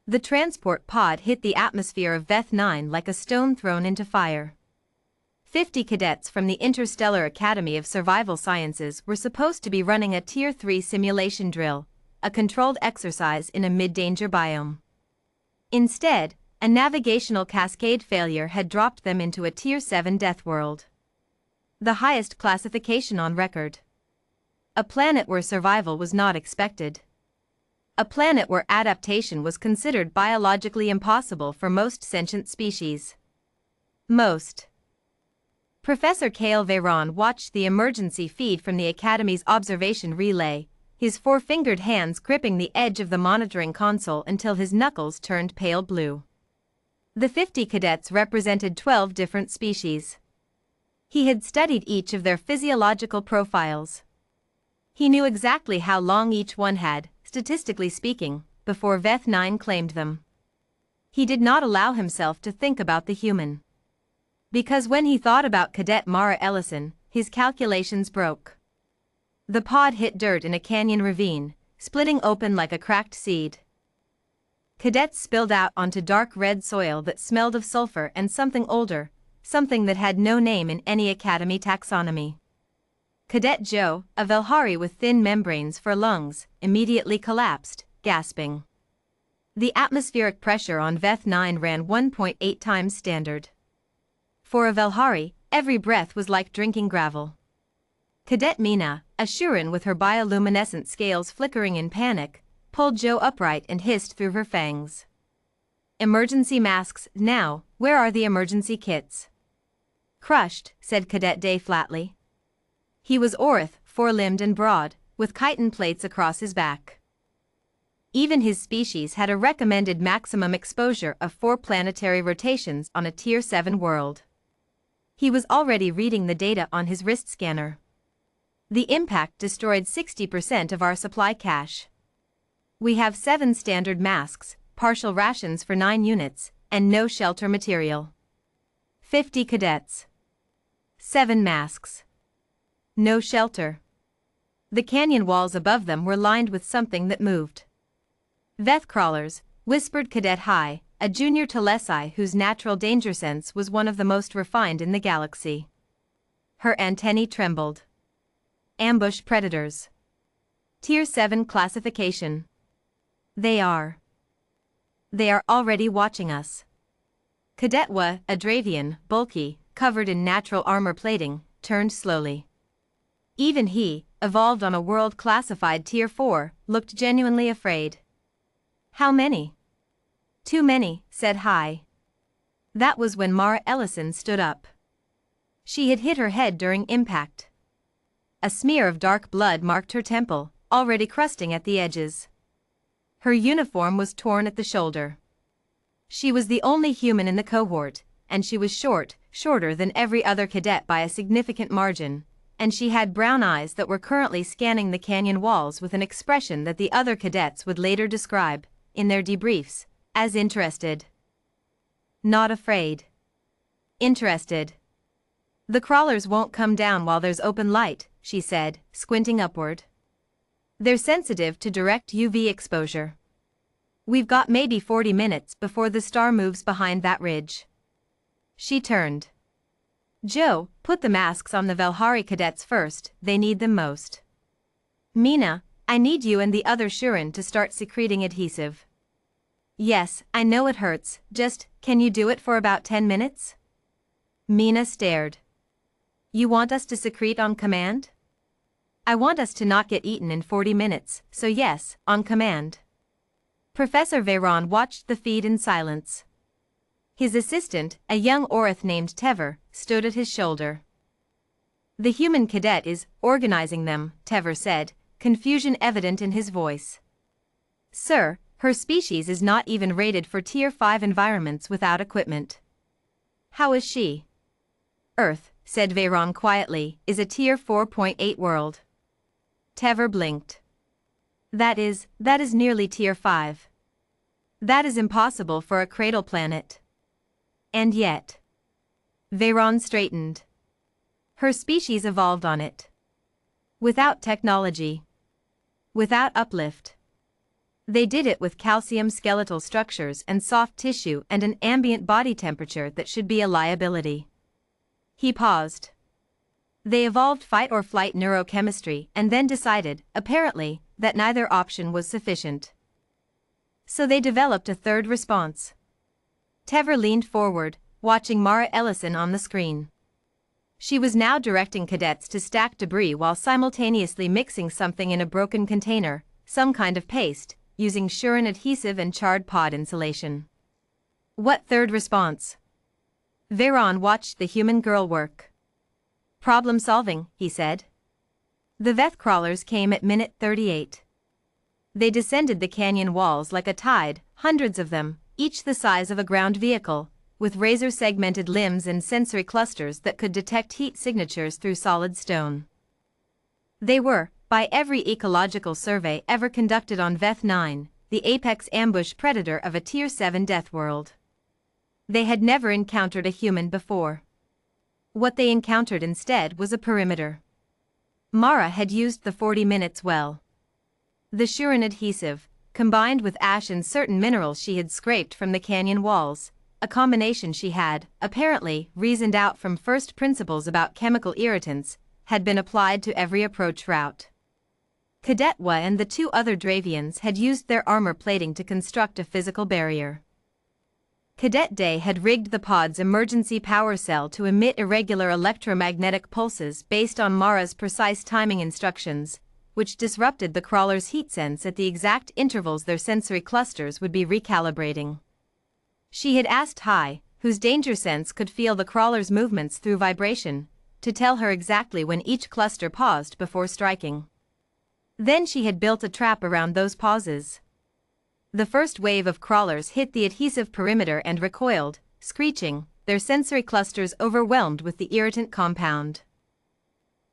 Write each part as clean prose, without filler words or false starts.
The transport pod hit the atmosphere of Veth 9 like a stone thrown into fire. 50 cadets from the Interstellar Academy of Survival Sciences were supposed to be running a Tier 3 simulation drill, a controlled exercise in a mid-danger biome. Instead, a navigational cascade failure had dropped them into a Tier 7 Deathworld. The highest classification on record. A planet where survival was not expected. A planet where adaptation was considered biologically impossible for most sentient species. Professor Kale Veyron watched the emergency feed from the Academy's observation relay, his four-fingered hands gripping the edge of the monitoring console until his knuckles turned pale blue. The 50 cadets represented 12 different species. He had studied each of their physiological profiles. He knew exactly how long each one had, statistically speaking, before Veth 9 claimed them. He did not allow himself to think about the human. Because when he thought about Cadet Mara Ellison, his calculations broke. The pod hit dirt in a canyon ravine, splitting open like a cracked seed. Cadets spilled out onto dark red soil that smelled of sulfur and something older, something that had no name in any Academy taxonomy. Cadet Joe, a Velhari with thin membranes for lungs, immediately collapsed, gasping. The atmospheric pressure on Veth 9 ran 1.8 times standard. For a Velhari, every breath was like drinking gravel. Cadet Mina, a Shurin with her bioluminescent scales flickering in panic, pulled Joe upright and hissed through her fangs. Emergency masks, now, where are the emergency kits? Crushed, said Cadet Day flatly. He was Orith, four-limbed and broad, with chitin plates across his back. Even his species had a recommended maximum exposure of 4 planetary rotations on a Tier 7 world. He was already reading the data on his wrist scanner. The impact destroyed 60% of our supply cache. We have 7 standard masks, partial rations for 9 units, and no shelter material. 50 cadets. 7 masks. No shelter. The canyon walls above them were lined with something that moved. Veth crawlers, whispered Cadet High, a junior Telesi whose natural danger sense was one of the most refined in the galaxy. Her antennae trembled. Ambush predators. Tier 7 classification. They are already watching us. Cadet Wa, a Dravian, bulky, covered in natural armor plating, turned slowly. Even he, evolved on a world classified Tier 4, looked genuinely afraid. How many? Too many, said High. That was when Mara Ellison stood up. She had hit her head during impact. A smear of dark blood marked her temple, already crusting at the edges. Her uniform was torn at the shoulder. She was the only human in the cohort, and she was shorter than every other cadet by a significant margin, and she had brown eyes that were currently scanning the canyon walls with an expression that the other cadets would later describe, in their debriefs, as interested. Not afraid. Interested. The crawlers won't come down while there's open light, she said, squinting upward. They're sensitive to direct UV exposure. We've got maybe 40 minutes before the star moves behind that ridge. She turned. Joe, put the masks on the Velhari cadets first, they need them most. Mina, I need you and the other Shurin to start secreting adhesive. Yes, I know it hurts, just, can you do it for about 10 minutes? Mina stared. You want us to secrete on command? I want us to not get eaten in 40 minutes, so yes, on command. Professor Veyron watched the feed in silence. His assistant, a young Orith named Tever, stood at his shoulder. The human cadet is organizing them, Tever said, confusion evident in his voice. Sir, her species is not even rated for Tier 5 environments without equipment. How is she? Earth, said Veyron quietly, is a Tier 4.8 world. Tever blinked. That is nearly Tier 5. That is impossible for a cradle planet. And yet. Veyron straightened. Her species evolved on it. Without technology. Without uplift. They did it with calcium skeletal structures and soft tissue and an ambient body temperature that should be a liability. He paused. They evolved fight-or-flight neurochemistry and then decided, apparently, that neither option was sufficient. So they developed a third response. Tever leaned forward, watching Mara Ellison on the screen. She was now directing cadets to stack debris while simultaneously mixing something in a broken container, some kind of paste, using Shurin adhesive and charred pod insulation. What third response? Veyron watched the human girl work. Problem solving, he said. The Veth crawlers came at minute 38. They descended the canyon walls like a tide, hundreds of them, each the size of a ground vehicle, with razor-segmented limbs and sensory clusters that could detect heat signatures through solid stone. They were, by every ecological survey ever conducted on Veth 9, the apex ambush predator of a Tier 7 Deathworld. They had never encountered a human before. What they encountered instead was a perimeter. Mara had used the 40 minutes well. The Shurin adhesive, combined with ash and certain minerals she had scraped from the canyon walls, a combination she had, apparently, reasoned out from first principles about chemical irritants, had been applied to every approach route. Cadet Wa and the two other Dravians had used their armor plating to construct a physical barrier. Cadet Day had rigged the pod's emergency power cell to emit irregular electromagnetic pulses based on Mara's precise timing instructions, which disrupted the crawler's heat sense at the exact intervals their sensory clusters would be recalibrating. She had asked Hai, whose danger sense could feel the crawler's movements through vibration, to tell her exactly when each cluster paused before striking. Then she had built a trap around those pauses. The first wave of crawlers hit the adhesive perimeter and recoiled, screeching, their sensory clusters overwhelmed with the irritant compound.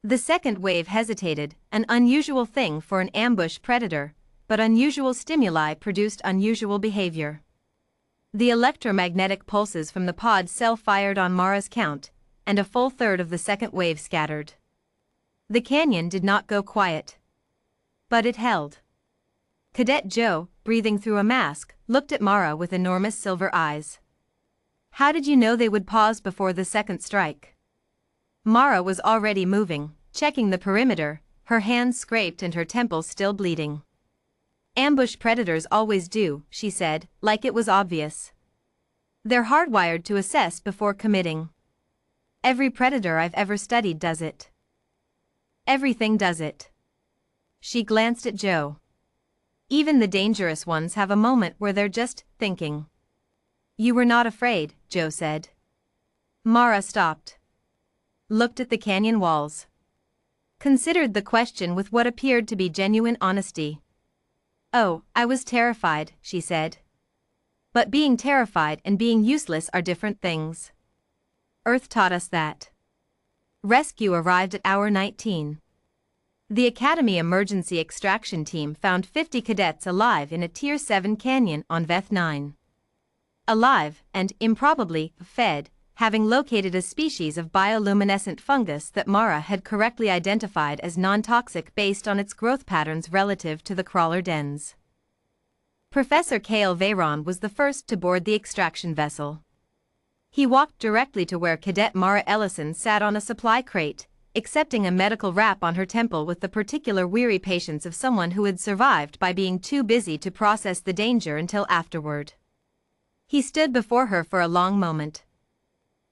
The second wave hesitated, an unusual thing for an ambush predator, but unusual stimuli produced unusual behavior. The electromagnetic pulses from the pod cell fired on Mara's count, and a full third of the second wave scattered. The canyon did not go quiet. But it held. Cadet Joe, breathing through a mask, looked at Mara with enormous silver eyes. How did you know they would pause before the second strike? Mara was already moving, checking the perimeter, her hands scraped and her temples still bleeding. Ambush predators always do, she said, like it was obvious. They're hardwired to assess before committing. Every predator I've ever studied does it. Everything does it. She glanced at Joe. Even the dangerous ones have a moment where they're just thinking. You were not afraid, Joe said. Mara stopped. Looked at the canyon walls. Considered the question with what appeared to be genuine honesty. Oh, I was terrified, she said. But being terrified and being useless are different things. Earth taught us that. Rescue arrived at hour 19. The Academy Emergency Extraction Team found 50 cadets alive in a Tier 7 canyon on Veth 9. Alive, and, improbably, fed, having located a species of bioluminescent fungus that Mara had correctly identified as non-toxic based on its growth patterns relative to the crawler dens. Professor Cale Veyron was the first to board the extraction vessel. He walked directly to where Cadet Mara Ellison sat on a supply crate, accepting a medical wrap on her temple with the particular weary patience of someone who had survived by being too busy to process the danger until afterward. He stood before her for a long moment.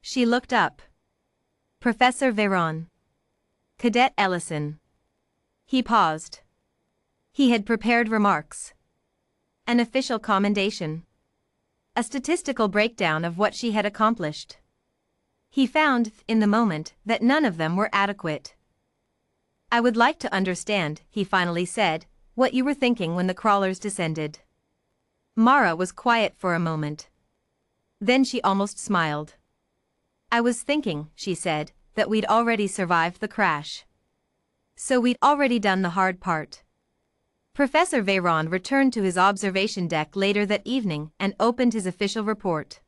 She looked up. Professor Veyron. Cadet Ellison. He paused. He had prepared remarks. An official commendation. A statistical breakdown of what she had accomplished. He found, in the moment, that none of them were adequate. I would like to understand, he finally said, what you were thinking when the crawlers descended. Mara was quiet for a moment. Then she almost smiled. I was thinking, she said, that we'd already survived the crash. So we'd already done the hard part. Professor Veyron returned to his observation deck later that evening and opened his official report.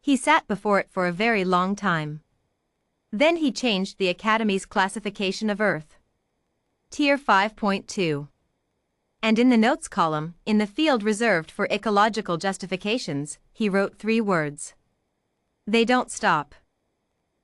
He sat before it for a very long time. Then he changed the Academy's classification of Earth. Tier 5.2. And in the notes column, in the field reserved for ecological justifications, he wrote 3 words. They don't stop.